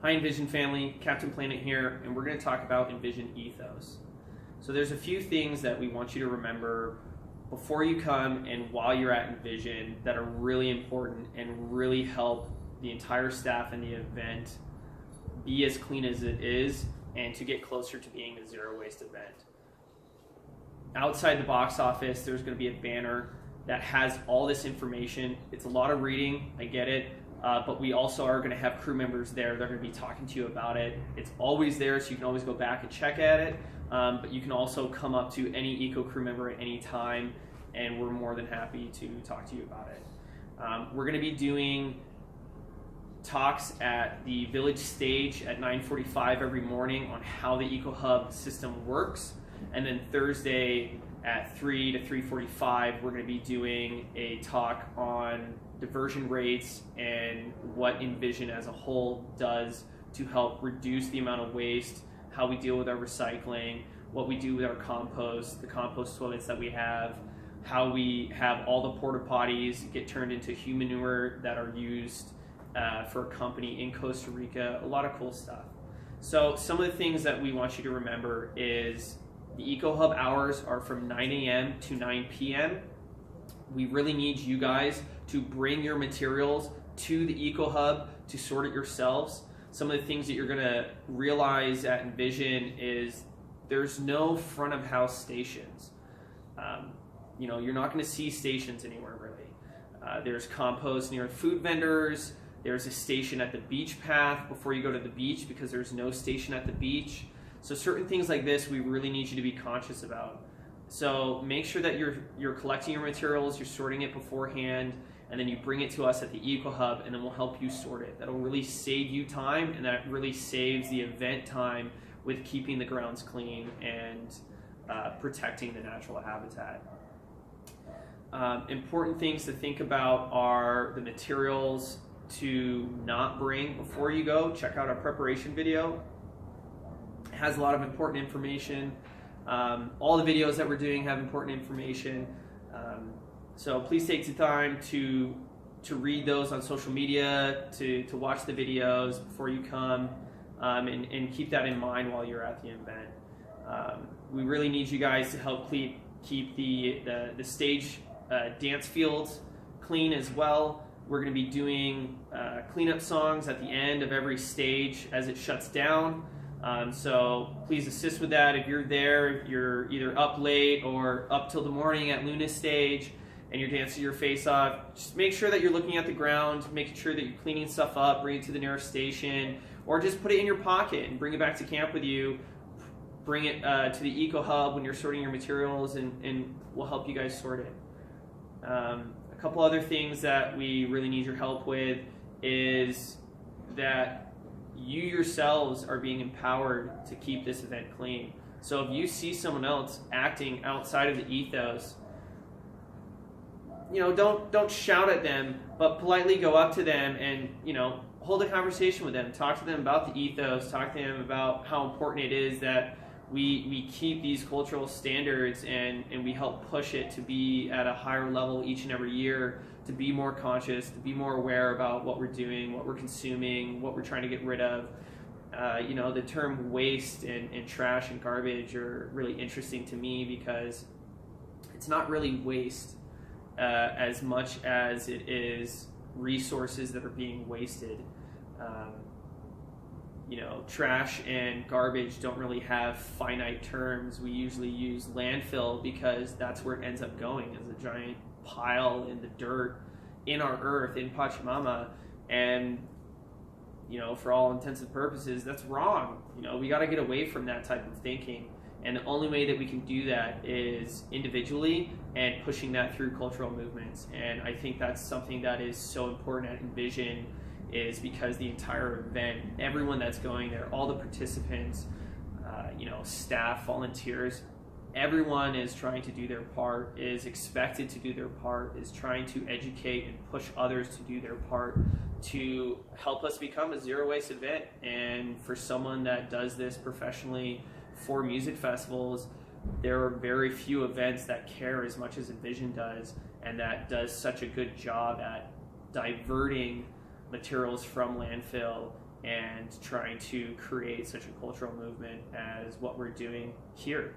Hi Envision family, Captain Planet here, and we're going to talk about Envision Ethos. So there's a few things that we want you to remember before you come and while you're at Envision that are really important and really help the entire staff in the event be as clean as it is and to get closer to being a zero waste event. Outside the box office, there's going to be a banner that has all this information. It's a lot of reading, I get it. But we also are going to have crew members there. They're going to be talking to you about it. It's always there, so you can always go back and check at it. But you can also come up to any ECO crew member at any time, and we're more than happy to talk to you about it. We're going to be doing talks at the Village Stage at 9:45 every morning on how the Eco Hub system works. And then Thursday at 3 to 3:45, we're going to be doing a talk on diversion rates and what Envision as a whole does to help reduce the amount of waste, how we deal with our recycling, what we do with our compost, the compost toilets that we have, how we have all the porta potties get turned into human manure that are used for a company in Costa Rica, a lot of cool stuff. So some of the things that we want you to remember is the Eco Hub hours are from 9 a.m. to 9 p.m. We really need you guys to bring your materials to the Eco Hub to sort it yourselves. Some of the things that you're gonna realize at Envision is there's no front of house stations. You're not gonna see stations anywhere really. There's compost near food vendors. There's a station at the beach path before you go to the beach because there's no station at the beach. So certain things like this we really need you to be conscious about. So make sure that you're collecting your materials, you're sorting it beforehand, and then you bring it to us at the Eco Hub, and then we'll help you sort it. That'll really save you time, and that really saves the event time with keeping the grounds clean and protecting the natural habitat. Important things to think about are the materials to not bring before you go. Check out our preparation video. It has a lot of important information. All the videos that we're doing have important information. So please take the time to read those on social media, to watch the videos before you come, and keep that in mind while you're at the event. We really need you guys to help keep the stage dance fields clean as well. We're going to be doing cleanup songs at the end of every stage as it shuts down. So please assist with that. If you're there, if you're either up late or up till the morning at Luna stage and you're dancing your face off, just make sure that you're looking at the ground, making sure that you're cleaning stuff up, bring it to the nearest station, or just put it in your pocket and bring it back to camp with you. Bring it to the Eco Hub when you're sorting your materials, and we'll help you guys sort it. A couple other things that we really need your help with is that you yourselves are being empowered to keep this event clean. So if you see someone else acting outside of the ethos, don't shout at them, but politely go up to them and hold a conversation with them. Talk to them about the ethos. Talk to them about how important it is that we keep these cultural standards and we help push it to be at a higher level each and every year, to be more conscious, to be more aware about what we're doing, what we're consuming, what we're trying to get rid of. The term waste and trash and garbage are really interesting to me because it's not really waste as much as it is resources that are being wasted. Trash and garbage don't really have finite terms. We usually use landfill because that's where it ends up going, as a giant pile in the dirt in our earth, in Pachamama. And, for all intents and purposes, that's wrong. We got to get away from that type of thinking. And the only way that we can do that is individually and pushing that through cultural movements. And I think that's something that is so important at Envision, is because the entire event, everyone that's going there, all the participants, staff, volunteers, everyone is trying to do their part, is expected to do their part, is trying to educate and push others to do their part to help us become a zero waste event. And for someone that does this professionally for music festivals, there are very few events that care as much as Envision does, and that does such a good job at diverting materials from landfill and trying to create such a cultural movement as what we're doing here.